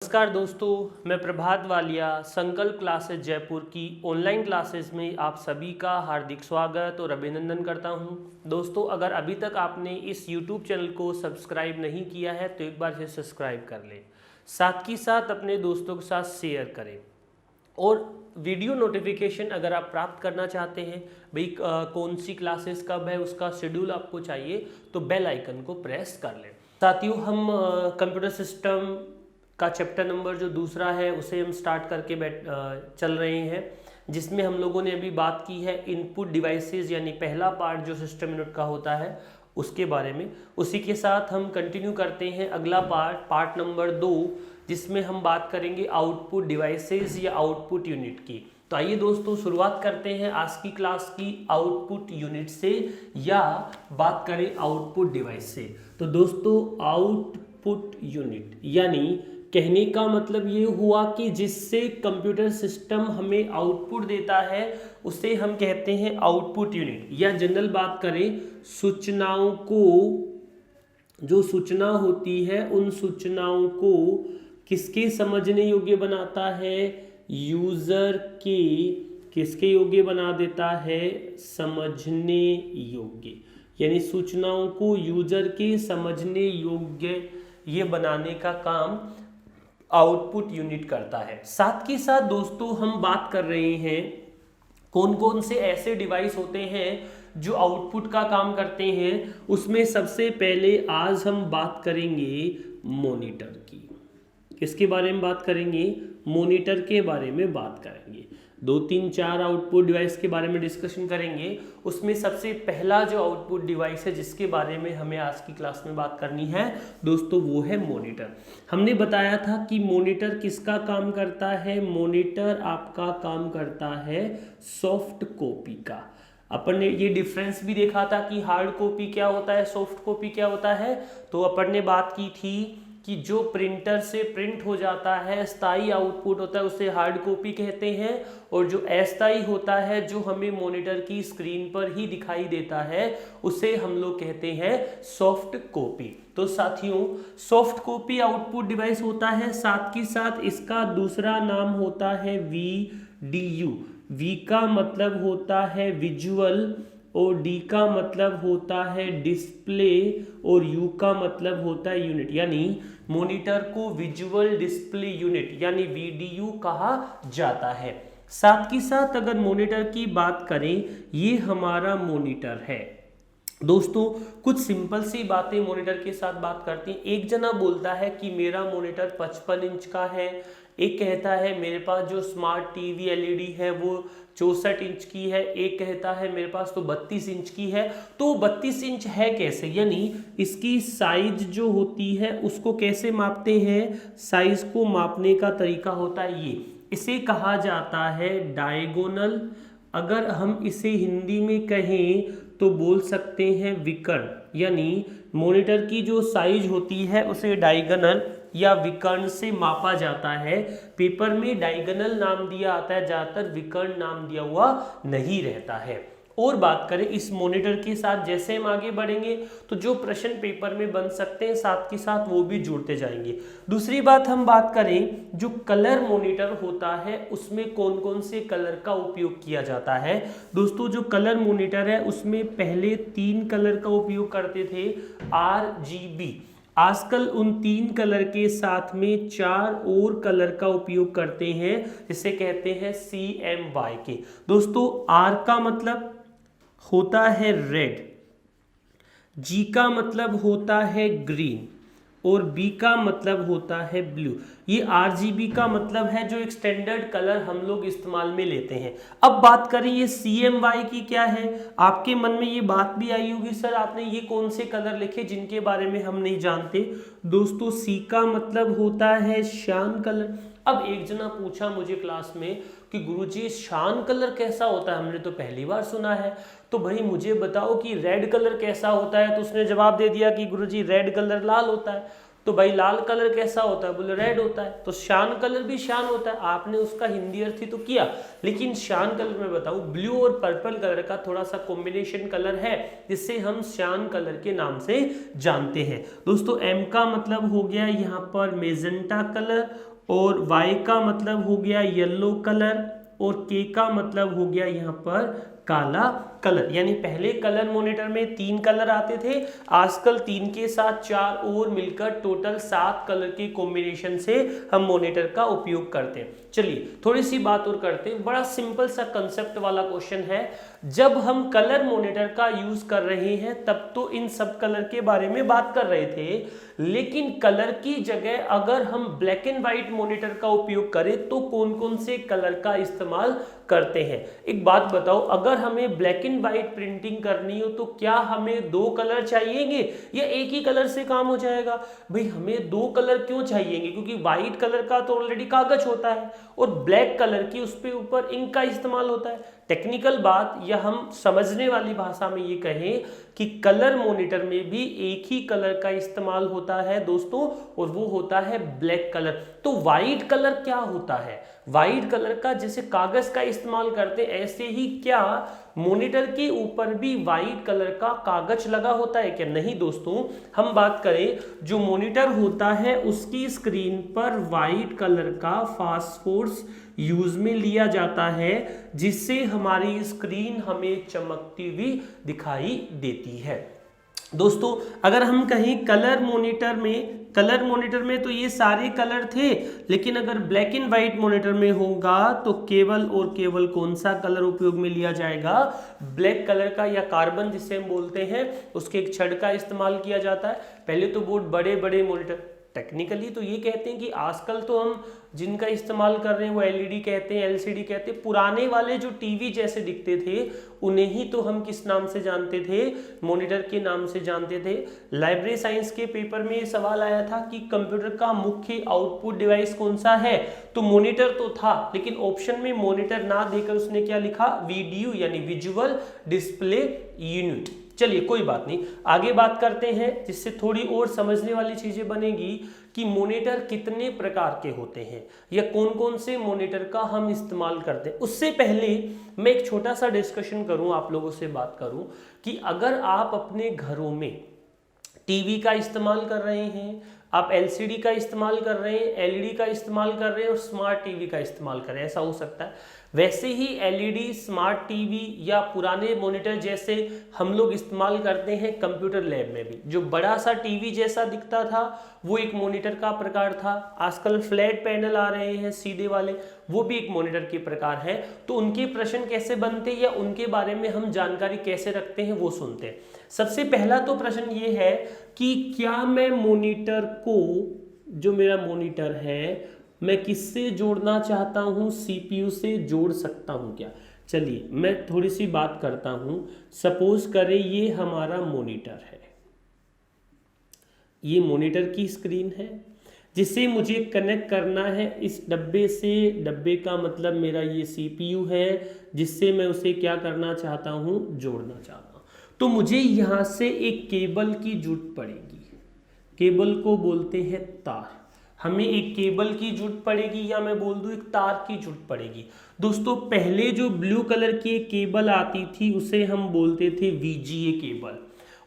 नमस्कार दोस्तों, मैं प्रभात वालिया संकल्प क्लासेस जयपुर की ऑनलाइन क्लासेस में आप सभी का हार्दिक स्वागत और अभिनंदन करता हूं। दोस्तों, अगर अभी तक आपने इस YouTube चैनल को सब्सक्राइब नहीं किया है तो एक बार से सब्सक्राइब कर लें, साथ ही साथ अपने दोस्तों के साथ शेयर करें और वीडियो नोटिफिकेशन अगर आप प्राप्त करना चाहते हैं भाई कौन सी क्लासेस कब है उसका शेड्यूल आपको चाहिए तो बेल आइकन को प्रेस कर लें। साथियों, हम कंप्यूटर सिस्टम का चैप्टर नंबर जो दूसरा है उसे हम स्टार्ट करके चल रहे हैं, जिसमें हम लोगों ने अभी बात की है इनपुट डिवाइसेस, यानी पहला पार्ट जो सिस्टम यूनिट का होता है उसके बारे में। उसी के साथ हम कंटिन्यू करते हैं अगला पार्ट नंबर 2, जिसमें हम बात करेंगे आउटपुट डिवाइसेस या आउटपुट यूनिट की। तो आइए दोस्तों, शुरुआत करते हैं आज की क्लास की आउटपुट यूनिट से, या बात करें आउटपुट डिवाइस से। तो दोस्तों, आउटपुट यूनिट यानी कहने का मतलब ये हुआ कि जिससे कंप्यूटर सिस्टम हमें आउटपुट देता है उसे हम कहते हैं आउटपुट यूनिट। या जनरल बात करें, सूचनाओं को, जो सूचना होती है उन सूचनाओं को किसके समझने योग्य बनाता है, यूजर के किसके योग्य बना देता है, समझने योग्य। यानी सूचनाओं को यूजर के समझने योग्य ये बनाने का काम आउटपुट यूनिट करता है। साथ के साथ दोस्तों, हम बात कर रहे हैं कौन कौन से ऐसे डिवाइस होते हैं जो आउटपुट का काम करते हैं। उसमें सबसे पहले आज हम बात करेंगे मॉनिटर की। किसके बारे में बात करेंगे? मॉनिटर के बारे में बात करेंगे। 2 3 4 आउटपुट डिवाइस के बारे में डिस्कशन करेंगे। उसमें सबसे पहला जो आउटपुट डिवाइस है जिसके बारे में हमें आज की क्लास में बात करनी है दोस्तों, वो है मॉनिटर। हमने बताया था कि मॉनिटर किसका काम करता है। मॉनिटर आपका काम करता है सॉफ्ट कॉपी का। अपन ने ये डिफरेंस भी देखा था कि हार्ड कॉपी क्या होता है, सॉफ्ट कॉपी क्या होता है। तो अपन ने बात की थी कि जो प्रिंटर से प्रिंट हो जाता है, स्थायी आउटपुट होता है, उसे हार्ड कॉपी कहते हैं। और जो अस्थायी होता है, जो हमें मॉनिटर की स्क्रीन पर ही दिखाई देता है, उसे हम लोग कहते हैं सॉफ्ट कॉपी। तो साथियों, सॉफ्ट कॉपी आउटपुट डिवाइस होता है। साथ के साथ इसका दूसरा नाम होता है VDU। V का मतलब होता है विजुअल, और D का मतलब होता है डिस्प्ले, और U का मतलब होता है यूनिट। यानी मॉनिटर को विजुअल डिस्प्ले यूनिट यानी VDU कहा जाता है। साथ के साथ अगर मॉनिटर की बात करें, ये हमारा मॉनिटर है दोस्तों। कुछ सिंपल सी बातें मॉनिटर के साथ बात करते हैं। एक जना बोलता है कि मेरा मॉनिटर 55 इंच का है, एक कहता है मेरे पास जो स्मार्ट टीवी एलईडी है वो 64 इंच की है, एक कहता है मेरे पास तो 32 इंच की है। तो 32 इंच है कैसे, यानी इसकी साइज जो होती है उसको कैसे मापते हैं। साइज को मापने का तरीका होता है ये, इसे कहा जाता है डायगोनल। अगर हम इसे हिंदी में कहें तो बोल सकते हैं विकर्ण। यानी मॉनिटर की जो साइज होती है उसे डायगोनल या विकर्ण से मापा जाता है। पेपर में डायगोनल नाम दिया आता है, ज्यादातर विकर्ण नाम दिया हुआ नहीं रहता है। और बात करें इस मॉनिटर के साथ, जैसे हम आगे बढ़ेंगे तो जो प्रश्न पेपर में बन सकते हैं साथ के साथ वो भी जुड़ते जाएंगे। दूसरी बात हम बात करें, जो कलर मॉनिटर होता है उसमें कौन कौन से कलर का उपयोग किया जाता है। दोस्तों, जो कलर मॉनिटर है उसमें पहले 3 कलर का उपयोग करते थे, RGB। आजकल उन 3 कलर के साथ में 4 और कलर का उपयोग करते हैं, जिसे कहते हैं CMYK। दोस्तों, R का मतलब होता है रेड, G का मतलब होता है ग्रीन, और B का मतलब होता है ब्लू। ये RGB का मतलब है जो एक स्टैंडर्ड कलर हम लोग इस्तेमाल में लेते हैं। अब बात करें ये CMY की क्या है। आपके मन में ये बात भी आई होगी, सर आपने ये कौन से कलर लिखे जिनके बारे में हम नहीं जानते। दोस्तों, C का मतलब होता है शान कलर। अब एक जना पूछा मुझे क्लास में कि गुरुजी शान कलर कैसा होता है, हमने तो पहली बार सुना है, तो भाई मुझे बताओ कि रेड कलर कैसा होता है। तो उसने जवाब दे दिया कि गुरुजी रेड कलर लाल होता है। तो भाई लाल कलर कैसा होता है, बोले रेड होता है। तो श्यान कलर भी श्यान होता है, आपने उसका हिंदी अर्थ ही तो किया। लेकिन श्यान कलर में बताऊं, ब्लू और पर्पल कलर का थोड़ा सा कॉम्बिनेशन कलर है, जिससे हम श्यान कलर के नाम से जानते हैं। दोस्तों एम का मतलब हो गया यहाँ पर मेजेंटा कलर, और वाई का मतलब हो गया येलो कलर, और के का मतलब हो गया यहाँ पर काला कलर। यानी पहले कलर मॉनिटर में 3 कलर आते थे, आजकल 3 के साथ 4 और मिलकर टोटल 7 कलर के कॉम्बिनेशन से हम मॉनिटर का उपयोग करते हैं। चलिए थोड़ी सी बात और करते हैं, बड़ा सिंपल सा कंसेप्ट वाला क्वेश्चन है। जब हम कलर मॉनिटर का यूज कर रहे हैं तब तो इन सब कलर के बारे में बात कर रहे थे, लेकिन कलर की जगह अगर हम ब्लैक एंड व्हाइट मॉनिटर का उपयोग करें तो कौन कौन से कलर का इस्तेमाल करते हैं। एक बात बताओ, अगर हमें ब्लैक एंड व्हाइट प्रिंटिंग करनी हो तो क्या हमें 2 कलर चाहिएंगे या एक ही कलर से काम हो जाएगा? भाई हमें 2 कलर क्यों चाहिएंगे, क्योंकि व्हाइट कलर का तो ऑलरेडी कागज होता है और ब्लैक कलर की उस पे ऊपर इंक का इस्तेमाल होता है। टेक्निकल बात या हम समझने वाली भाषा में ये कहें कि कलर मॉनिटर में भी एक ही कलर का इस्तेमाल होता है दोस्तों, और वो होता है ब्लैक कलर। तो व्हाइट कलर क्या होता है? व्हाइट कलर का जैसे कागज का इस्तेमाल करते ऐसे ही क्या मॉनिटर के ऊपर भी व्हाइट कलर का कागज लगा होता है क्या? नहीं दोस्तों, हम बात करें जो मॉनिटर होता है उसकी स्क्रीन पर व्हाइट कलर का फास्फोरस यूज में लिया जाता है, जिससे हमारी स्क्रीन हमें चमकती हुई दिखाई देती है। दोस्तों अगर हम कहें कलर मॉनिटर में तो ये सारे कलर थे, लेकिन अगर ब्लैक एंड व्हाइट मॉनिटर में होगा तो केवल और केवल कौन सा कलर उपयोग में लिया जाएगा? ब्लैक कलर का, या कार्बन जिसे हम बोलते हैं, उसके एक छड़ का इस्तेमाल किया जाता है। पहले तो बहुत बड़े बड़े मॉनिटर, टेक्निकली तो ये कहते हैं कि आजकल तो हम जिनका इस्तेमाल कर रहे हैं वो एलईडी कहते हैं, एलसीडी कहते हैं। पुराने वाले जो टीवी जैसे दिखते थे उन्हें ही तो हम किस नाम से जानते थे? मॉनिटर के नाम से जानते थे। लाइब्रेरी साइंस के पेपर में ये सवाल आया था कि कंप्यूटर का मुख्य आउटपुट डिवाइस कौन सा है, तो मॉनिटर तो था, लेकिन ऑप्शन में मॉनिटर ना देकर उसने क्या लिखा? वीडियो यानी विजुअल डिस्प्ले यूनिट। चलिए कोई बात नहीं, आगे बात करते हैं जिससे थोड़ी और समझने वाली चीजें बनेगी कि मॉनिटर कितने प्रकार के होते हैं या कौन कौन से मॉनिटर का हम इस्तेमाल करते हैं। उससे पहले मैं एक छोटा सा डिस्कशन करूं, आप लोगों से बात करूं कि अगर आप अपने घरों में टीवी का इस्तेमाल कर रहे हैं, आप एलसीडी का इस्तेमाल कर रहे हैं, एलईडी का इस्तेमाल कर रहे हैं और स्मार्ट टीवी का इस्तेमाल कर रहे हैं, ऐसा हो सकता है। वैसे ही एलईडी, स्मार्ट टीवी या पुराने मॉनिटर जैसे हम लोग इस्तेमाल करते हैं कंप्यूटर लैब में भी। जो बड़ा सा टीवी जैसा दिखता था वो एक मॉनिटर का प्रकार था। आजकल फ्लैट पैनल आ रहे हैं सीधे वाले, वो भी एक मॉनिटर के प्रकार है। तो उनके प्रश्न कैसे बनते या उनके बारे में हम जानकारी कैसे रखते हैं वो सुनते हैं। सबसे पहला तो प्रश्न ये है कि क्या मैं मॉनिटर को, जो मेरा मॉनिटर है, मैं किससे जोड़ना चाहता हूं? सीपीयू से जोड़ सकता हूं क्या? चलिए मैं थोड़ी सी बात करता हूं। सपोज करें ये हमारा मॉनिटर है, ये मॉनिटर की स्क्रीन है जिसे मुझे कनेक्ट करना है इस डब्बे से। डब्बे का मतलब मेरा ये सीपीयू है जिससे मैं उसे क्या करना चाहता हूं? जोड़ना चाहता हूं। तो मुझे यहां से एक केबल की जरूरत पड़ेगी। केबल को बोलते हैं तार। हमें एक केबल की जरूरत पड़ेगी या मैं बोल दूं एक तार की जरूरत पड़ेगी। दोस्तों पहले जो ब्लू कलर की एक केबल आती थी उसे हम बोलते थे वीजीए केबल,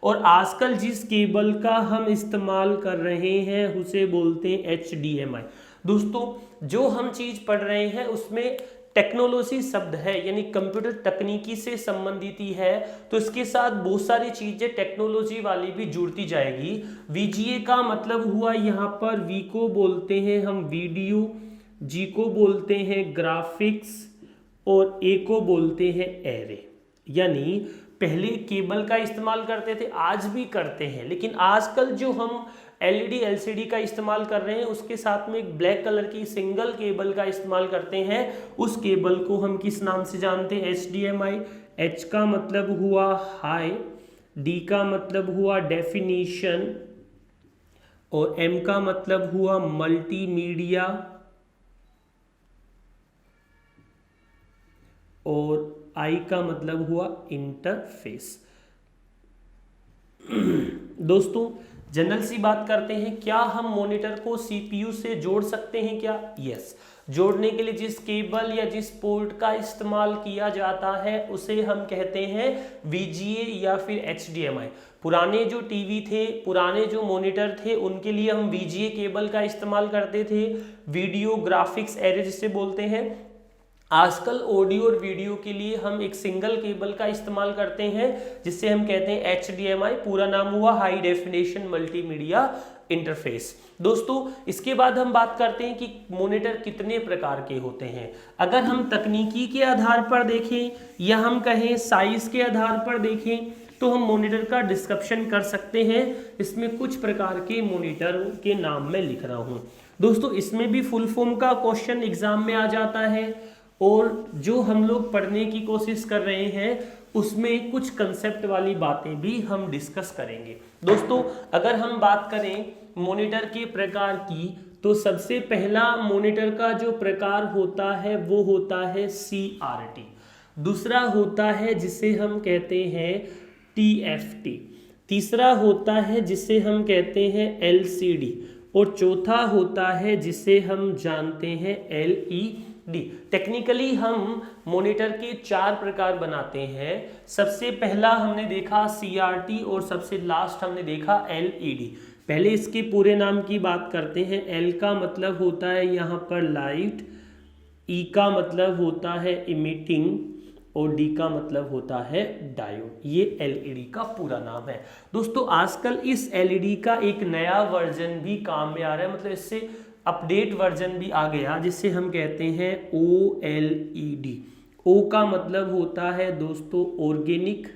और आजकल जिस केबल का हम इस्तेमाल कर रहे हैं उसे बोलते हैं एचडीएमआई। दोस्तों जो हम चीज पढ़ रहे हैं उसमें टेक्नोलॉजी शब्द है, यानी कंप्यूटर तकनीकी से संबंधित ही है, तो इसके साथ बहुत सारी चीजें टेक्नोलॉजी वाली भी जुड़ती जाएगी। वीजीए का मतलब हुआ यहाँ पर, वी को बोलते हैं हम वीडियो, जी को बोलते हैं ग्राफिक्स और ए को बोलते हैं एरे। यानी पहले केबल का इस्तेमाल करते थे, आज भी करते हैं, लेकिन आजकल जो हम एलईडी एलसीडी का इस्तेमाल कर रहे हैं उसके साथ में एक ब्लैक कलर की सिंगल केबल का इस्तेमाल करते हैं। उस केबल को हम किस नाम से जानते हैं? एचडीएमआई। एच का मतलब हुआ हाई, डी का मतलब हुआ डेफिनेशन, और एम का मतलब हुआ मल्टीमीडिया, और आई का मतलब हुआ इंटरफेस। दोस्तों जनरल सी बात करते हैं, क्या हम मॉनिटर को सीपीयू से जोड़ सकते हैं क्या? यस। जोड़ने के लिए जिस केबल या जिस पोर्ट का इस्तेमाल किया जाता है उसे हम कहते हैं VGA या फिर HDMI। पुराने जो टीवी थे, पुराने जो मॉनिटर थे, उनके लिए हम VGA केबल का इस्तेमाल करते थे, वीडियो ग्राफिक्स एरे जिसे बोलते हैं। आजकल ऑडियो और वीडियो के लिए हम एक सिंगल केबल का इस्तेमाल करते हैं जिससे हम कहते हैं HDMI, पूरा नाम हुआ हाई डेफिनेशन मल्टीमीडिया इंटरफेस। दोस्तों इसके बाद हम बात करते हैं कि मॉनिटर कितने प्रकार के होते हैं। अगर हम तकनीकी के आधार पर देखें या हम कहें साइज के आधार पर देखें तो हम मॉनिटर का डिस्क्रिप्शन कर सकते हैं। इसमें कुछ प्रकार के मॉनिटर के नाम मैं लिख रहा हूं। दोस्तों इसमें भी फुल फॉर्म का क्वेश्चन एग्जाम में आ जाता है और जो हम लोग पढ़ने की कोशिश कर रहे हैं उसमें कुछ कंसेप्ट वाली बातें भी हम डिस्कस करेंगे। दोस्तों अगर हम बात करें मॉनिटर के प्रकार की तो सबसे पहला मॉनिटर का जो प्रकार होता है वो होता है CRT, दूसरा होता है जिसे हम कहते हैं TFT, तीसरा होता है जिसे हम कहते हैं LCD और चौथा होता है जिसे हम जानते हैं LED। टेक्निकली हम मॉनिटर के 4 प्रकार बनाते हैं। सबसे पहला हमने देखा CRT और सबसे लास्ट हमने देखा LED। पहले इसके पूरे नाम की बात करते हैं। L का मतलब होता है यहाँ पर लाइट, E का मतलब होता है इमिटिंग और D का मतलब होता है डायोड। ये LED का पूरा नाम है। दोस्तों आजकल इस LED का एक नया वर्जन भी काम में आ रहा है, मतलब इससे अपडेट वर्जन भी आ गया जिसे हम कहते हैं OLED। O का मतलब होता है दोस्तों ऑर्गेनिक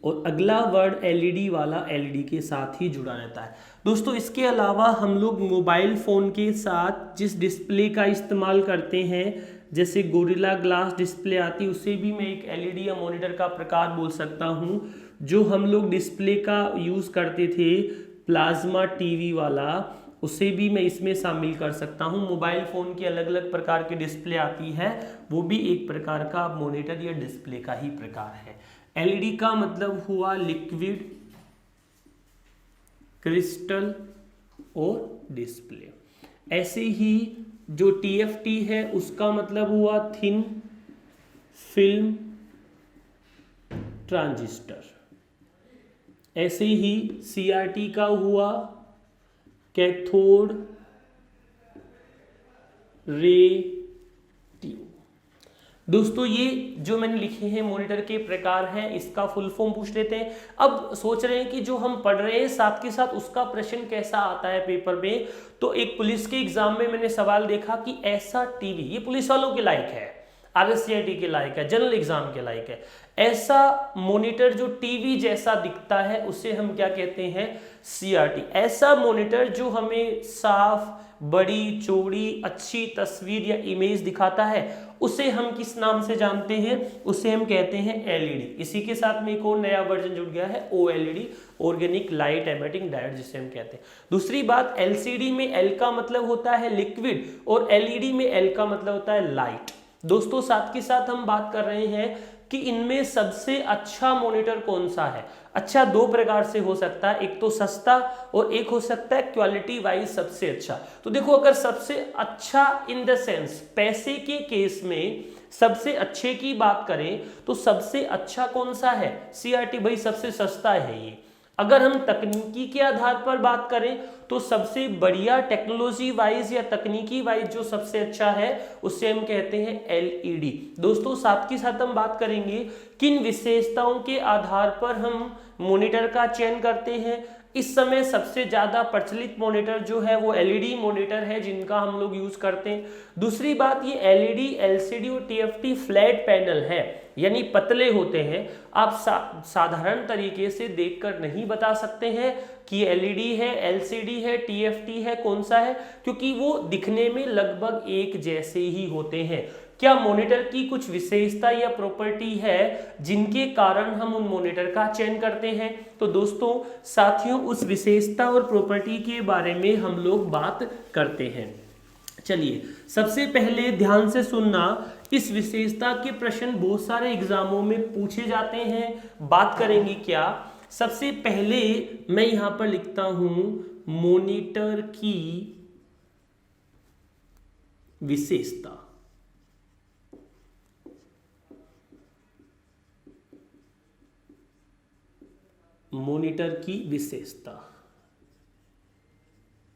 और अगला वर्ड LED वाला LED के साथ ही जुड़ा रहता है। दोस्तों इसके अलावा हम लोग मोबाइल फ़ोन के साथ जिस डिस्प्ले का इस्तेमाल करते हैं जैसे गोरिल्ला ग्लास डिस्प्ले आती है उसे भी मैं एक LED या मॉनिटर का प्रकार बोल सकता हूँ। जो हम लोग डिस्प्ले का यूज़ करते थे प्लाज्मा टीवी वाला, उसे भी मैं इसमें शामिल कर सकता हूँ। मोबाइल फ़ोन की अलग अलग प्रकार की डिस्प्ले आती है, वो भी एक प्रकार का मॉनिटर या डिस्प्ले का ही प्रकार है। LED का मतलब हुआ लिक्विड, क्रिस्टल और डिस्प्ले। ऐसे ही जो TFT है उसका मतलब हुआ थिन फिल्म ट्रांजिस्टर। ऐसे ही CRT का हुआ कैथोड रे ट्यूब। दोस्तों ये जो मैंने लिखे हैं मॉनिटर के प्रकार हैं, इसका फुल फॉर्म पूछ लेते हैं। अब सोच रहे हैं कि जो हम पढ़ रहे हैं साथ के साथ उसका प्रश्न कैसा आता है पेपर में। तो एक पुलिस के एग्जाम में मैंने सवाल देखा कि ऐसा टीवी, ये पुलिस वालों के लायक है, RSCIT के लायक है, जनरल एग्जाम के लायक है, ऐसा मॉनिटर जो टीवी जैसा दिखता है उसे हम क्या कहते हैं? CRT। ऐसा मॉनिटर जो हमें साफ, बड़ी, चौड़ी, अच्छी तस्वीर या इमेज दिखाता है उसे हम किस नाम से जानते हैं? उसे हम कहते हैं LED। इसी के साथ में एक और नया वर्जन जुड़ गया है OLED, organic light emitting diode जिसे हम कहते हैं। दूसरी बात LCD में L का मतलब होता है लिक्विड और LED में L का मतलब होता है लाइट। दोस्तों साथ के साथ हम बात कर रहे हैं कि इनमें सबसे अच्छा मॉनिटर कौन सा है। अच्छा 2 प्रकार से हो सकता है, एक तो सस्ता और एक हो सकता है क्वालिटी वाइज सबसे अच्छा। तो देखो अगर सबसे अच्छा इन द सेंस पैसे के केस में सबसे अच्छे की बात करें तो सबसे अच्छा कौन सा है? CRT भाई सबसे सस्ता है ये। अगर हम तकनीकी के आधार पर बात करें तो सबसे बढ़िया टेक्नोलॉजी वाइज या तकनीकी वाइज जो सबसे अच्छा है उसे हम कहते हैं LED। दोस्तों साथ के साथ हम बात करेंगे किन विशेषताओं के आधार पर हम मॉनिटर का चयन करते हैं। इस समय सबसे ज्यादा प्रचलित मॉनिटर जो है वो LED मॉनिटर है जिनका हम लोग यूज करते हैं। दूसरी बात ये LED, LCD और TFT फ्लैट पैनल है यानी पतले होते हैं। आप साधारण तरीके से देखकर नहीं बता सकते हैं कि LED है, LCD है, TFT है, कौन सा है, क्योंकि वो दिखने में लगभग एक जैसे ही होते हैं। क्या मॉनिटर की कुछ विशेषता या प्रॉपर्टी है जिनके कारण हम उन मॉनिटर का चयन करते हैं? तो दोस्तों साथियों उस विशेषता और प्रॉपर्टी के बारे में हम लोग बात करते हैं। चलिए सबसे पहले ध्यान से सुनना, इस विशेषता के प्रश्न बहुत सारे एग्जामों में पूछे जाते हैं। बात करेंगे क्या? सबसे पहले मैं यहां पर लिखता हूं मॉनिटर की विशेषता। मॉनिटर की विशेषता,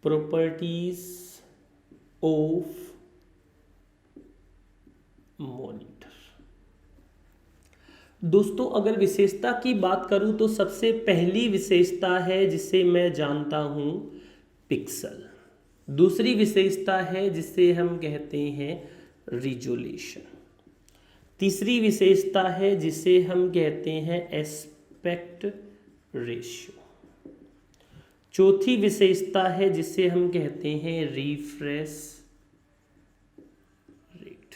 प्रॉपर्टीज ऑफ मॉनिटर। दोस्तों अगर विशेषता की बात करूं तो सबसे पहली विशेषता है जिसे मैं जानता हूं पिक्सल। दूसरी विशेषता है जिसे हम कहते हैं रिजोल्यूशन। तीसरी विशेषता है जिसे हम कहते हैं एस्पेक्ट रेशियो। चौथी विशेषता है जिसे हम कहते हैं रिफ्रेश रेट।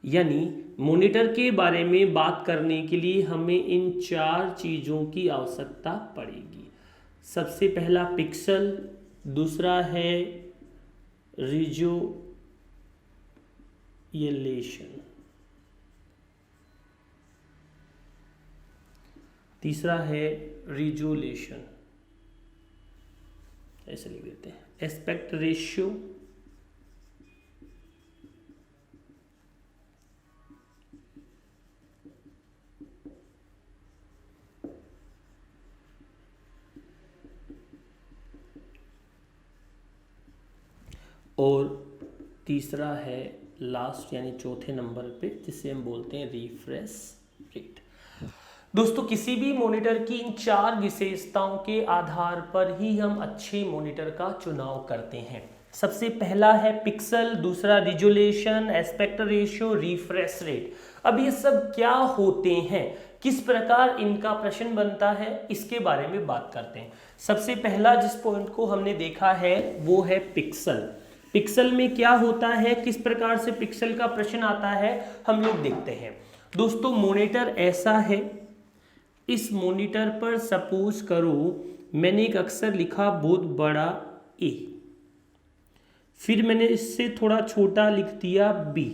यानी मॉनिटर के बारे में बात करने के लिए हमें इन 4 चीज़ों की आवश्यकता पड़ेगी। सबसे पहला पिक्सल, दूसरा है रिजोल्यूशन, तीसरा है रिजोल्यूशन, ऐसे लिख देते हैं, एस्पेक्ट रेशियो, और तीसरा है लास्ट यानी चौथे नंबर पे जिसे हम बोलते हैं रिफ्रेश रेट। दोस्तों किसी भी मॉनिटर की इन 4 विशेषताओं के आधार पर ही हम अच्छे मॉनिटर का चुनाव करते हैं। सबसे पहला है पिक्सल, दूसरा resolution, aspect ratio, refresh rate. अब ये सब क्या होते हैं, किस प्रकार इनका प्रश्न बनता है, इसके बारे में बात करते हैं। सबसे पहला जिस पॉइंट को हमने देखा है वो है पिक्सल। पिक्सल में क्या होता है, किस प्रकार से पिक्सल का प्रश्न आता है, हम लोग देखते हैं। दोस्तों मॉनिटर ऐसा है, इस मॉनिटर पर सपोज करो मैंने एक अक्षर लिखा बहुत बड़ा ए, फिर मैंने इससे थोड़ा छोटा लिख दिया बी,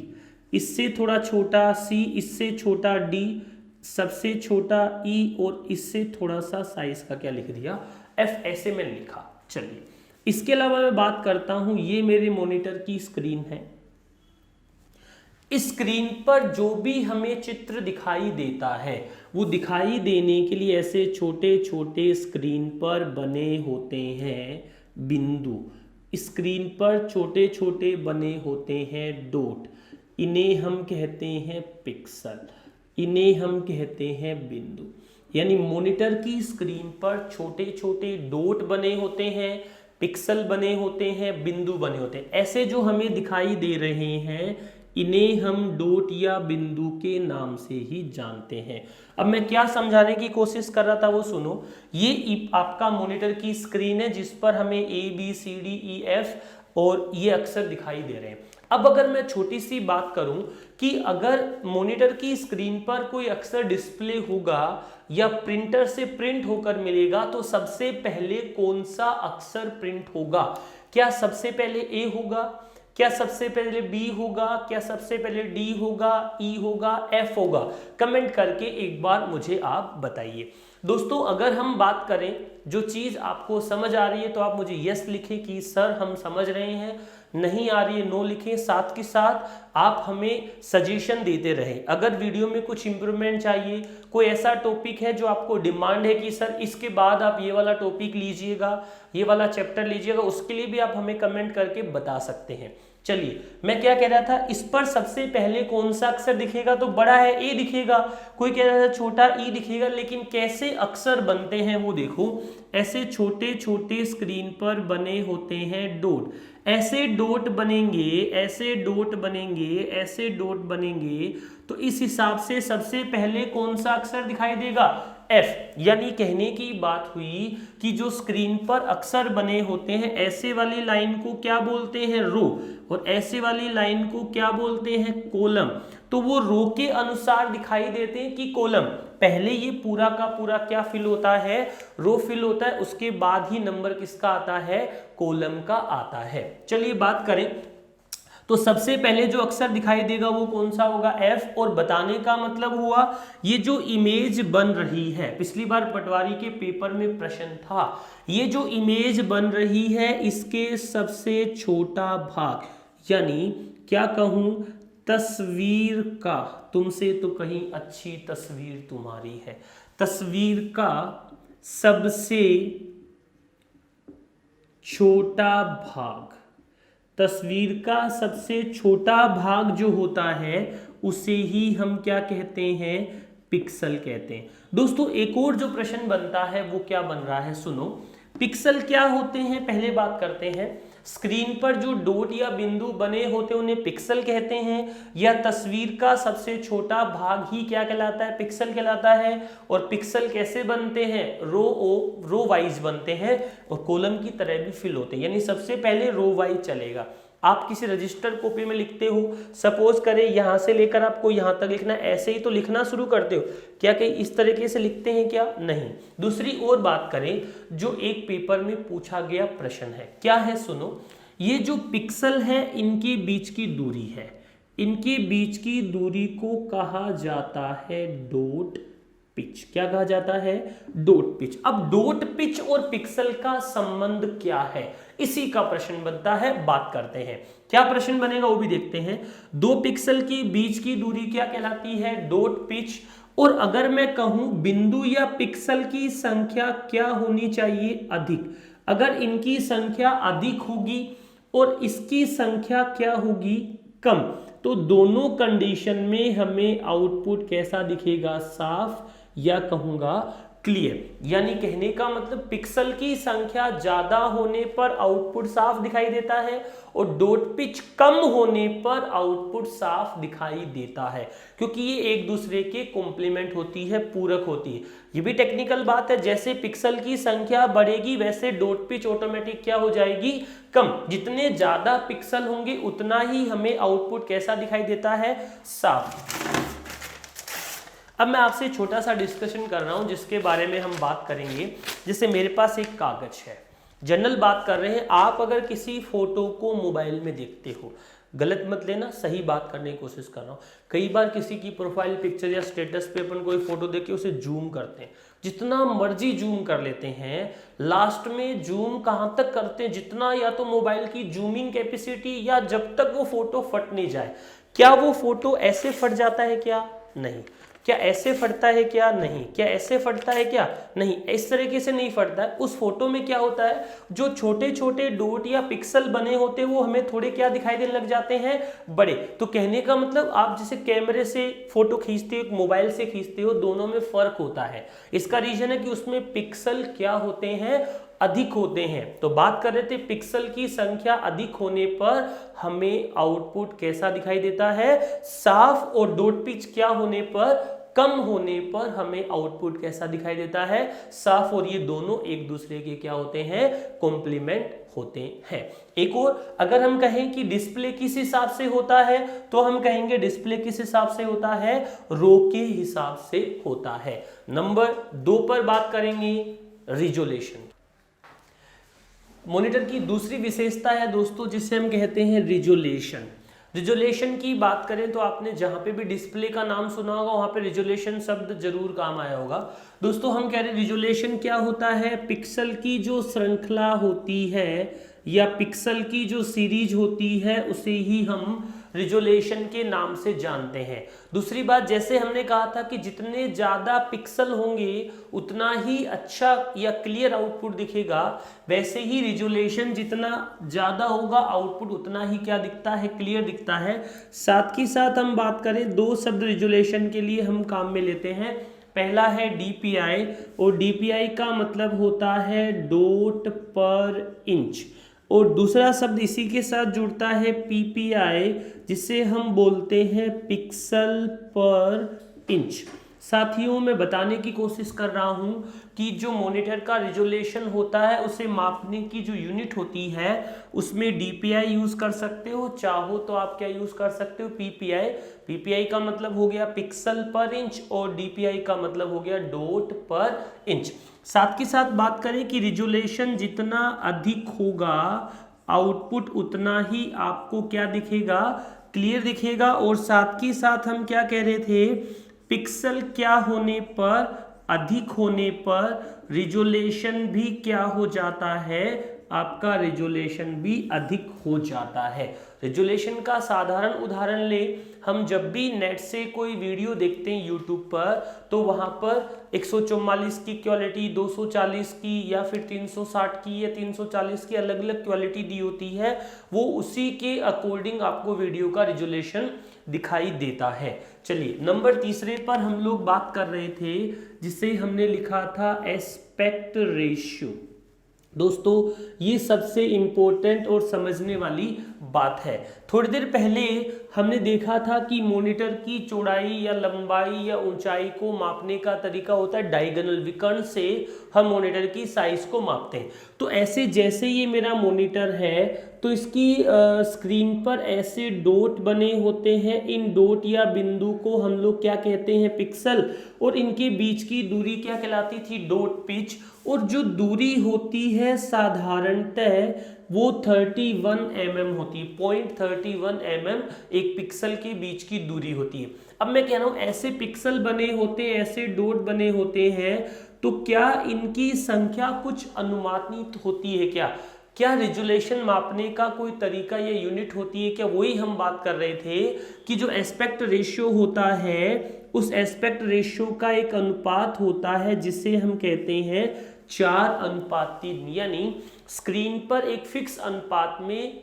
इससे थोड़ा छोटा सी, इससे छोटा डी, सबसे छोटा ई और इससे थोड़ा सा साइज का क्या लिख दिया एफ, ऐसे मैंने लिखा। चलिए इसके अलावा मैं बात करता हूं, ये मेरे मॉनिटर की स्क्रीन है। इस स्क्रीन पर जो भी हमें चित्र दिखाई देता है वो दिखाई देने के लिए ऐसे छोटे छोटे स्क्रीन पर बने होते हैं बिंदु, स्क्रीन पर छोटे छोटे बने होते हैं डॉट, इन्हें हम कहते हैं पिक्सल, इन्हें हम कहते हैं बिंदु। यानी मॉनिटर की स्क्रीन पर छोटे छोटे डॉट बने होते हैं, पिक्सल बने होते हैं, बिंदु बने होते हैं। ऐसे जो हमें दिखाई दे रहे हैं इन्हें हम डॉट या बिंदु के नाम से ही जानते हैं। अब मैं क्या समझाने की कोशिश कर रहा था वो सुनो। ये आपका मॉनिटर की स्क्रीन है जिस पर हमें A B C D E F और ये अक्षर दिखाई दे रहे हैं। अब अगर मैं छोटी सी बात करूं कि अगर मॉनिटर की स्क्रीन पर कोई अक्षर डिस्प्ले होगा या प्रिंटर से प्रिंट होकर मिलेगा तो सबसे पहले कौन सा अक्षर प्रिंट होगा? क्या सबसे पहले ए होगा, क्या सबसे पहले बी होगा, क्या सबसे पहले डी होगा, ई होगा, एफ होगा? कमेंट करके एक बार मुझे आप बताइए। दोस्तों अगर हम बात करें जो चीज़ आपको समझ आ रही है तो आप मुझे यस लिखें कि सर हम समझ रहे हैं, नहीं आ रही है नो लिखें। साथ के साथ आप हमें सजेशन देते रहें। अगर वीडियो में कुछ इंप्रूवमेंट चाहिए, कोई ऐसा टॉपिक है जो आपको डिमांड है कि सर इसके बाद आप ये वाला टॉपिक लीजिएगा, ये वाला चैप्टर लीजिएगा, उसके लिए भी आप हमें कमेंट करके बता सकते हैं। चलिए मैं क्या कह रहा था, इस पर सबसे पहले कौन सा अक्षर दिखेगा? तो बड़ा है ए दिखेगा, कोई कह रहा था छोटा ई दिखेगा, लेकिन कैसे अक्षर बनते हैं वो देखो। ऐसे छोटे छोटे स्क्रीन पर बने होते हैं डॉट, ऐसे डॉट बनेंगे, ऐसे डॉट बनेंगे, ऐसे डॉट बनेंगे। तो इस हिसाब से सबसे पहले कौन सा अक्षर दिखाई देगा? एफ। यानी कहने की बात हुई कि जो स्क्रीन पर अक्षर बने होते हैं ऐसे वाली लाइन को क्या बोलते हैं? रो, और ऐसे वाली लाइन को क्या बोलते हैं? कॉलम। तो वो रो के अनुसार दिखाई देते हैं कि कॉलम। पहले ये पूरा का पूरा क्या फिल होता है? रो फिल होता है, उसके बाद ही नंबर किसका आता है? कॉलम का आता है। चलिए बात करें तो सबसे पहले जो अक्षर दिखाई देगा वो कौन सा होगा, F। और बताने का मतलब हुआ ये जो इमेज बन रही है, पिछली बार पटवारी के पेपर में प्रश्न था, ये जो इमेज बन रही है इसके सबसे छोटा भाग, यानी क्या कहूं, तस्वीर का, तुमसे तो कहीं अच्छी तस्वीर तुम्हारी है, तस्वीर का सबसे छोटा भाग, तस्वीर का सबसे छोटा भाग जो होता है उसे ही हम क्या कहते हैं, पिक्सल कहते हैं। दोस्तों एक और जो प्रश्न बनता है वो क्या बन रहा है, सुनो। पिक्सल क्या होते हैं, पहले बात करते हैं। स्क्रीन पर जो डॉट या बिंदु बने होते हैं उन्हें पिक्सल कहते हैं, या तस्वीर का सबसे छोटा भाग ही क्या कहलाता है, पिक्सल कहलाता है। और पिक्सल कैसे बनते हैं, रो वाइज बनते हैं और कॉलम की तरह भी फिल होते हैं, यानी सबसे पहले रो वाइज चलेगा। आप किसी रजिस्टर कॉपी में लिखते हो, सपोज करें यहां से लेकर आपको यहां तक लिखना, ऐसे ही तो लिखना शुरू करते हो क्या, कहीं इस तरीके से लिखते हैं क्या, नहीं। दूसरी और बात करें, जो एक पेपर में पूछा गया प्रश्न है, क्या है सुनो। ये जो पिक्सल है इनके बीच की दूरी है, इनके बीच की दूरी को कहा जाता है डॉट पिच। क्या कहा जाता है, डॉट पिच। अब डॉट पिच और पिक्सल का संबंध क्या है, इसी का प्रश्न बनता है, बात करते हैं। क्या प्रश्न बनेगा वो भी देखते हैं। दो पिक्सल के बीच की दूरी क्या कहलाती है, डॉट पिच। और अगर मैं कहूं बिंदु या पिक्सल की संख्या क्या होनी चाहिए, अधिक। अगर इनकी संख्या अधिक होगी और इसकी संख्या क्या होगी, कम, तो दोनों कंडीशन में हमें आउटपुट कैसा दिखेगा, साफ, या कहूंगा क्लियर। यानी कहने का मतलब पिक्सल की संख्या ज्यादा होने पर आउटपुट साफ दिखाई देता है और डॉट पिच कम होने पर आउटपुट साफ दिखाई देता है, क्योंकि ये एक दूसरे के कॉम्प्लीमेंट होती है, पूरक होती है। ये भी टेक्निकल बात है, जैसे पिक्सल की संख्या बढ़ेगी वैसे डॉट पिच ऑटोमेटिक क्या हो जाएगी, कम। जितने ज्यादा पिक्सल होंगे उतना ही हमें आउटपुट कैसा दिखाई देता है, साफ। अब मैं आपसे छोटा सा डिस्कशन कर रहा हूं जिसके बारे में हम बात करेंगे। जैसे मेरे पास एक कागज है, जनरल बात कर रहे हैं। आप अगर किसी फोटो को मोबाइल में देखते हो, गलत मत लेना, सही बात करने की कोशिश कर रहा हूं। कई बार किसी की प्रोफाइल पिक्चर या स्टेटस पे अपन कोई फोटो देख के उसे जूम करते हैं, जितना मर्जी जूम कर लेते हैं, लास्ट में जूम कहां तक करते हैं, जितना या तो मोबाइल की जूमिंग कैपेसिटी या जब तक वो फोटो फट नहीं जाए। क्या वो फोटो ऐसे फट जाता है क्या, नहीं। क्या ऐसे फटता है क्या, नहीं। क्या ऐसे फटता है क्या, नहीं। इस तरीके से नहीं फटता है। उस फोटो में क्या होता है, जो छोटे छोटे डॉट या पिक्सल बने होते हैं वो हमें थोड़े क्या दिखाई देने लग जाते हैं, बड़े। तो कहने का मतलब आप जैसे कैमरे से फोटो खींचते हो, मोबाइल से खींचते हो, दोनों में फर्क होता है। इसका रीजन है कि उसमें पिक्सल क्या होते हैं, अधिक होते हैं। तो बात कर रहे थे पिक्सल की संख्या अधिक होने पर हमें आउटपुट कैसा दिखाई देता है, साफ। और डॉट पिच क्या होने पर, कम होने पर हमें आउटपुट कैसा दिखाई देता है, साफ। और ये दोनों एक दूसरे के क्या होते हैं, कॉम्प्लीमेंट होते हैं। एक और अगर हम कहें कि डिस्प्ले किस हिसाब से होता है, तो हम कहेंगे डिस्प्ले किस हिसाब से होता है, रो के हिसाब से होता है। नंबर 2 पर बात करेंगे, रिजोल्यूशन। मॉनिटर की दूसरी विशेषता है दोस्तों जिसे हम कहते हैं रिजोल्यूशन। रिजोल्यूशन की बात करें तो आपने जहां पे भी डिस्प्ले का नाम सुना होगा वहां पे रिजोल्यूशन शब्द जरूर काम आया होगा। दोस्तों हम कह रहे हैं रिजोल्यूशन क्या होता है, पिक्सल की जो श्रृंखला होती है या पिक्सल की जो सीरीज होती है उसे ही हम रिजोल्यूशन के नाम से जानते हैं। दूसरी बात, जैसे हमने कहा था कि जितने ज्यादा पिक्सल होंगे उतना ही अच्छा या क्लियर आउटपुट दिखेगा, वैसे ही रिजोल्यूशन जितना ज्यादा होगा आउटपुट उतना ही क्या दिखता है, क्लियर दिखता है। साथ ही साथ हम बात करें, 2 शब्द रिजोल्यूशन के लिए हम काम में लेते हैं। पहला है DPI, और DPI का मतलब होता है डॉट पर इंच, और दूसरा शब्द इसी के साथ जुड़ता है PPI, जिसे हम बोलते हैं पिक्सल पर इंच। साथियों मैं बताने की कोशिश कर रहा हूं कि जो मॉनिटर का रिजोल्यूशन होता है उसे मापने की जो यूनिट होती है उसमें DPI यूज कर सकते हो, चाहो तो आप क्या यूज कर सकते हो, PPI। PPI का मतलब हो गया पिक्सल पर इंच और DPI का मतलब हो गया डॉट पर इंच। साथ के साथ बात करें कि रिजोल्यूशन जितना अधिक होगा आउटपुट उतना ही आपको क्या दिखेगा, क्लियर दिखेगा। और साथ ही साथ हम क्या कह रहे थे, पिक्सल क्या होने पर, अधिक होने पर रिजोल्यूशन भी क्या हो जाता है, आपका रिजोल्यूशन भी अधिक हो जाता है। रिजोल्यूशन का साधारण उदाहरण ले, हम जब भी नेट से कोई वीडियो देखते हैं यूट्यूब पर, तो वहां पर 144 की क्वालिटी, 240 की या फिर 360 की या 340 की अलग अलग क्वालिटी दी होती है। वो उसी के अकॉर्डिंग आपको वीडियो का रिजोल्यूशन दिखाई देता है। चलिए नंबर तीसरे पर हम लोग बात कर रहे थे, जिसे हमने लिखा था एस्पेक्ट रेशियो। दोस्तों ये सबसे इंपॉर्टेंट और समझने वाली बात है। थोड़ी देर पहले हमने देखा था कि मॉनिटर की चौड़ाई या लंबाई या ऊंचाई को मापने का तरीका होता है डायगोनल, विकर्ण से हम मॉनिटर की साइज को मापते हैं। तो ऐसे जैसे ये मेरा मॉनिटर है, तो इसकी स्क्रीन पर ऐसे डॉट बने होते हैं। इन डॉट या बिंदु को हम लोग क्या कहते हैं, पिक्सल। और इनके बीच की दूरी क्या कहलाती थी, डॉट पिच। और जो दूरी होती है साधारणतः वो 31 mm होती है, 0.31 mm एक पिक्सल के बीच की दूरी होती है। अब मैं कह रहा हूं ऐसे पिक्सल बने होते हैं, ऐसे डॉट बने होते हैं, तो क्या इनकी संख्या कुछ अनुमानित होती है, क्या रिजोल्यूशन मापने का कोई तरीका या यूनिट होती है क्या? वही हम बात कर रहे थे कि जो एस्पेक्ट रेशियो होता है, उस एस्पेक्ट रेशियो का एक अनुपात होता है जिसे हम कहते हैं 4:3, यानी स्क्रीन पर एक फिक्स अनुपात में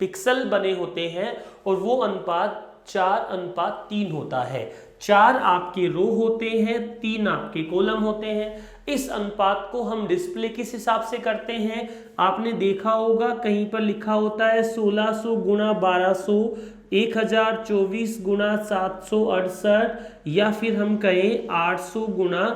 पिक्सल बने होते हैं और वो अनुपात 4:3 होता है। 4 आपके रो होते हैं, 3 आपके कॉलम होते हैं। इस अनुपात को हम डिस्प्ले किस हिसाब से करते हैं, आपने देखा होगा कहीं पर लिखा होता है 1600 गुणा 1200, 1024 गुणा 768, या फिर हम कहें 800 गुणा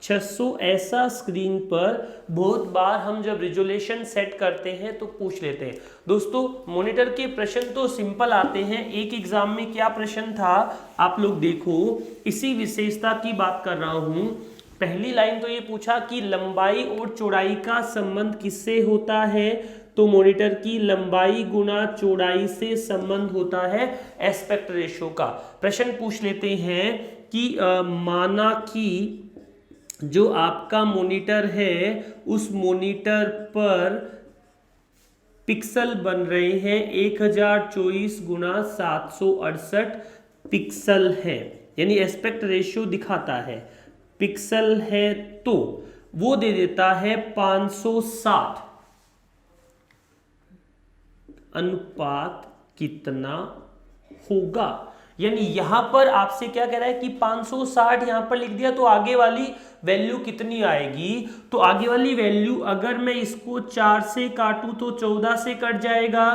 600। ऐसा स्क्रीन पर बहुत बार हम जब रिजोल्यूशन सेट करते हैं तो पूछ लेते हैं। दोस्तों मॉनिटर के प्रश्न तो सिंपल आते हैं। एक एग्जाम में क्या प्रश्न था आप लोग देखो, इसी विशेषता की बात कर रहा हूं। पहली लाइन तो ये पूछा कि लंबाई और चौड़ाई का संबंध किससे होता है, तो मॉनिटर की लंबाई गुना चौड़ाई से संबंध होता है एस्पेक्ट रेशियो का। प्रश्न पूछ लेते हैं कि माना कि जो आपका मॉनिटर है उस मॉनिटर पर पिक्सल बन रहे हैं 1024 गुणा 768 पिक्सल है, यानी एस्पेक्ट रेशियो दिखाता है पिक्सल है, तो वो दे देता है 560। अनुपात कितना होगा, यानी यहां पर आपसे क्या कह रहा है कि 560 यहां पर लिख दिया, तो आगे वाली वैल्यू कितनी आएगी, तो आगे वाली वैल्यू अगर मैं इसको 4 से काटूं तो 14 से कट जाएगा।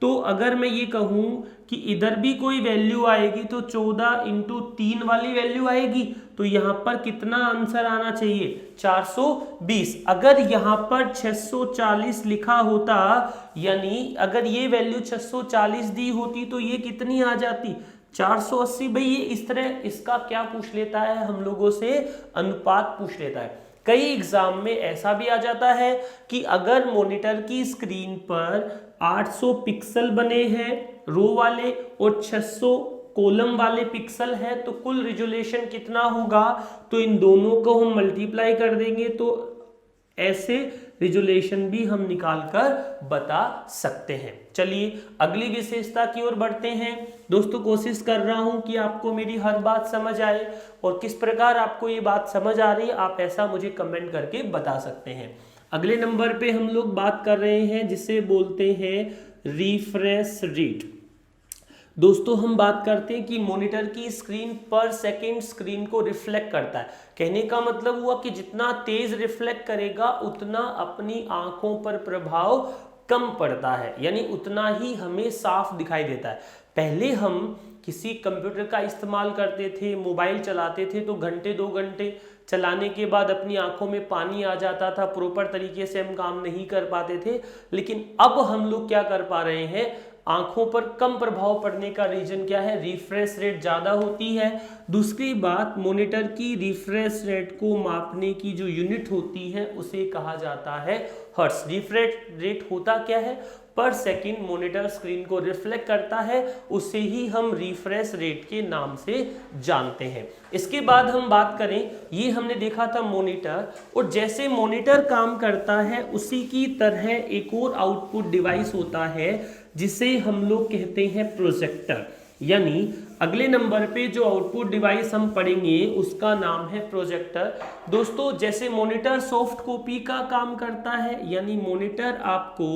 तो अगर मैं ये कहूं कि इधर भी कोई वैल्यू आएगी तो 14 × 3 वाली वैल्यू आएगी, तो यहां पर कितना आंसर आना चाहिए, 420। अगर यहां पर 640 लिखा होता, यानी अगर ये वैल्यू 640 दी होती तो ये कितनी आ जाती, 480। भाई ये इस तरह इसका क्या पूछ लेता है हम लोगों से, अनुपात पूछ लेता है। कई एग्जाम में ऐसा भी आ जाता है कि अगर मॉनिटर की स्क्रीन पर 800 पिक्सल बने हैं रो वाले और 600 कॉलम वाले पिक्सल है, तो कुल रिजोल्यूशन कितना होगा, तो इन दोनों को हम मल्टीप्लाई कर देंगे तो ऐसे रिजोल्यूशन भी हम निकाल कर बता सकते हैं। चलिए अगली विशेषता की ओर बढ़ते हैं। दोस्तों कोशिश कर रहा हूं कि आपको मेरी हर बात समझ आए, और किस प्रकार आपको ये बात समझ आ रही है आप ऐसा मुझे कमेंट करके बता सकते हैं। अगले नंबर पे हम लोग बात कर रहे हैं जिसे बोलते हैं रिफ्रेश रेट। दोस्तों हम बात करते हैं कि मॉनिटर की स्क्रीन पर सेकंड स्क्रीन को रिफ्लेक्ट करता है। कहने का मतलब हुआ कि जितना तेज रिफ्लेक्ट करेगा उतना अपनी आंखों पर प्रभाव कम पड़ता है, यानी उतना ही हमें साफ दिखाई देता है। पहले हम किसी कंप्यूटर का इस्तेमाल करते थे, मोबाइल चलाते थे, तो घंटे 2 घंटे चलाने के बाद अपनी आंखों में पानी आ जाता था, प्रॉपर तरीके से हम काम नहीं कर पाते थे। लेकिन अब हम लोग क्या कर पा रहे हैं, आंखों पर कम प्रभाव पड़ने का रीजन क्या है, रिफ्रेश रेट ज़्यादा होती है। दूसरी बात, मॉनिटर की रिफ्रेश रेट को मापने की जो यूनिट होती है उसे कहा जाता है हर्ट्ज। रिफ्रेश रेट होता क्या है, पर सेकंड मॉनिटर स्क्रीन को रिफ्लेक्ट करता है, उसे ही हम रिफ्रेश रेट के नाम से जानते हैं। इसके बाद हम बात करें, ये हमने देखा था मॉनिटर, और जैसे मॉनिटर काम करता है उसी की तरह एक और आउटपुट डिवाइस होता है जिसे हम लोग कहते हैं प्रोजेक्टर। यानी अगले नंबर पे जो आउटपुट डिवाइस हम पढ़ेंगे उसका नाम है प्रोजेक्टर। दोस्तों, जैसे मॉनिटर सॉफ्ट कॉपी का काम करता है, यानी मॉनिटर आपको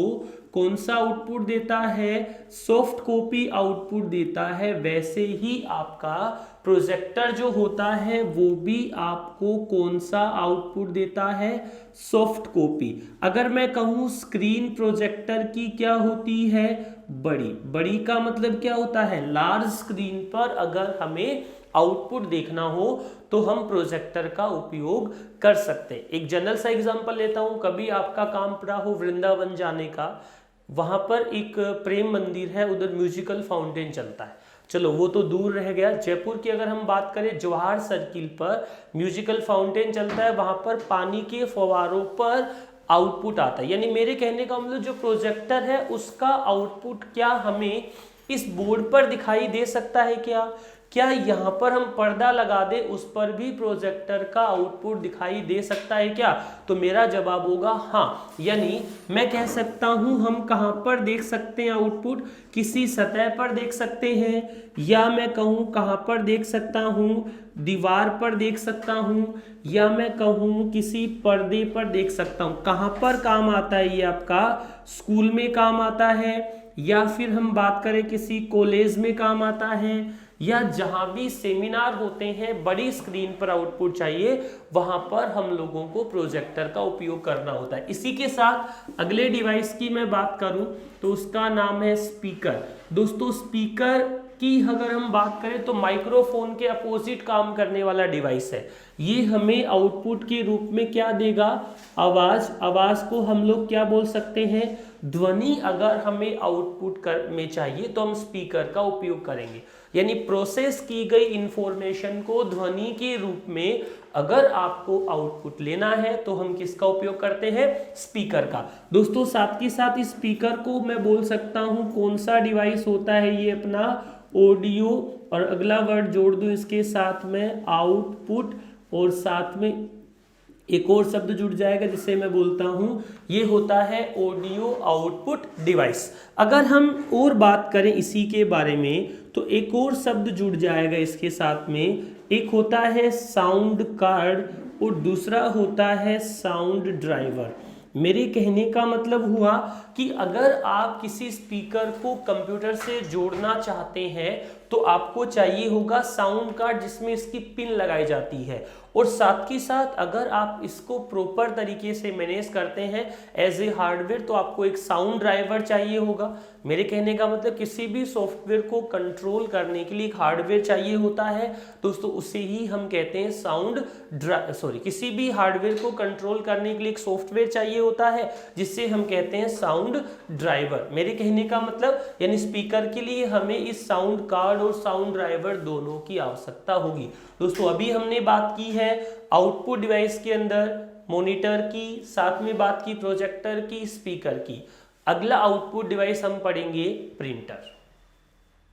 कौन सा आउटपुट देता है, सॉफ्ट कॉपी आउटपुट देता है, वैसे ही आपका प्रोजेक्टर जो होता है वो भी आपको कौन सा आउटपुट देता है, सॉफ्ट कॉपी। अगर मैं कहूँ स्क्रीन प्रोजेक्टर की क्या होती है, बड़ी। बड़ी का मतलब क्या होता है, लार्ज स्क्रीन पर अगर हमें आउटपुट देखना हो तो हम प्रोजेक्टर का उपयोग कर सकते हैं। एक जनरल सा एग्जांपल लेता हूं, कभी आपका काम पड़ा हो वृंदावन जाने का, वहां पर एक प्रेम मंदिर है, उधर म्यूजिकल फाउंटेन चलता है, चलो वो तो दूर रह गया। जयपुर की अगर हम बात करें, जवाहर सर्किल पर म्यूजिकल फाउंटेन चलता है, वहां पर पानी के फव्वारों पर आउटपुट आता है। यानी मेरे कहने का मतलब जो प्रोजेक्टर है उसका आउटपुट क्या हमें इस बोर्ड पर दिखाई दे सकता है क्या यहाँ पर हम पर्दा लगा दे उस पर भी प्रोजेक्टर का आउटपुट दिखाई दे सकता है क्या? तो मेरा जवाब होगा हाँ। यानी मैं कह सकता हूँ हम कहाँ पर देख सकते हैं आउटपुट, किसी सतह पर देख सकते हैं, या मैं कहूँ कहाँ पर देख सकता हूँ, दीवार पर देख सकता हूँ, या मैं कहूँ किसी पर्दे पर देख सकता हूँ। कहाँ पर काम आता है ये आपका, स्कूल में काम आता है, या फिर हम बात करें किसी कॉलेज में काम आता है, या जहां भी सेमिनार होते हैं बड़ी स्क्रीन पर आउटपुट चाहिए वहां पर हम लोगों को प्रोजेक्टर का उपयोग करना होता है। इसी के साथ अगले डिवाइस की मैं बात करूं तो उसका नाम है स्पीकर। दोस्तों, स्पीकर की अगर हम बात करें तो माइक्रोफोन के अपोजिट काम करने वाला डिवाइस है। ये हमें आउटपुट के रूप में क्या देगा, आवाज। आवाज को हम लोग क्या बोल सकते हैं, ध्वनि। अगर हमें आउटपुट में चाहिए तो हम स्पीकर का उपयोग करेंगे। यानी प्रोसेस की गई इंफॉर्मेशन को ध्वनि के रूप में अगर आपको आउटपुट लेना है तो हम किसका उपयोग करते हैं, स्पीकर का। दोस्तों, साथ ही साथ इस स्पीकर को मैं बोल सकता हूं कौन सा डिवाइस होता है, ये अपना ऑडियो, और अगला वर्ड जोड़ दूं इसके साथ में आउटपुट, और साथ में एक और शब्द जुड़ जाएगा जिसे मैं बोलता हूं ये होता है ऑडियो आउटपुट डिवाइस। अगर हम और बात करें इसी के बारे में तो एक और शब्द जुड़ जाएगा इसके साथ में, एक होता है साउंड कार्ड और दूसरा होता है साउंड ड्राइवर। मेरे कहने का मतलब हुआ कि अगर आप किसी स्पीकर को कंप्यूटर से जोड़ना चाहते हैं तो आपको चाहिए होगा साउंड कार्ड जिसमें इसकी पिन लगाई जाती है, और साथ ही साथ अगर आप इसको प्रॉपर तरीके से मैनेज करते हैं एज ए हार्डवेयर तो आपको एक साउंड ड्राइवर चाहिए होगा। मेरे कहने का मतलब किसी भी सॉफ्टवेयर को कंट्रोल करने के लिए एक हार्डवेयर चाहिए होता है दोस्तों, उसे ही हम कहते हैं किसी भी हार्डवेयर को कंट्रोल करने के लिए एक सॉफ्टवेयर चाहिए होता है जिससे हम कहते हैं साउंड ड्राइवर। मेरे कहने का मतलब यानी स्पीकर के लिए हमें इस साउंड कार्ड और साउंड ड्राइवर दोनों की आवश्यकता होगी। दोस्तों, अभी हमने बात की है आउटपुट डिवाइस के अंदर मॉनिटर की, साथ में बात की प्रोजेक्टर की, स्पीकर की। अगला आउटपुट डिवाइस हम पढ़ेंगे प्रिंटर।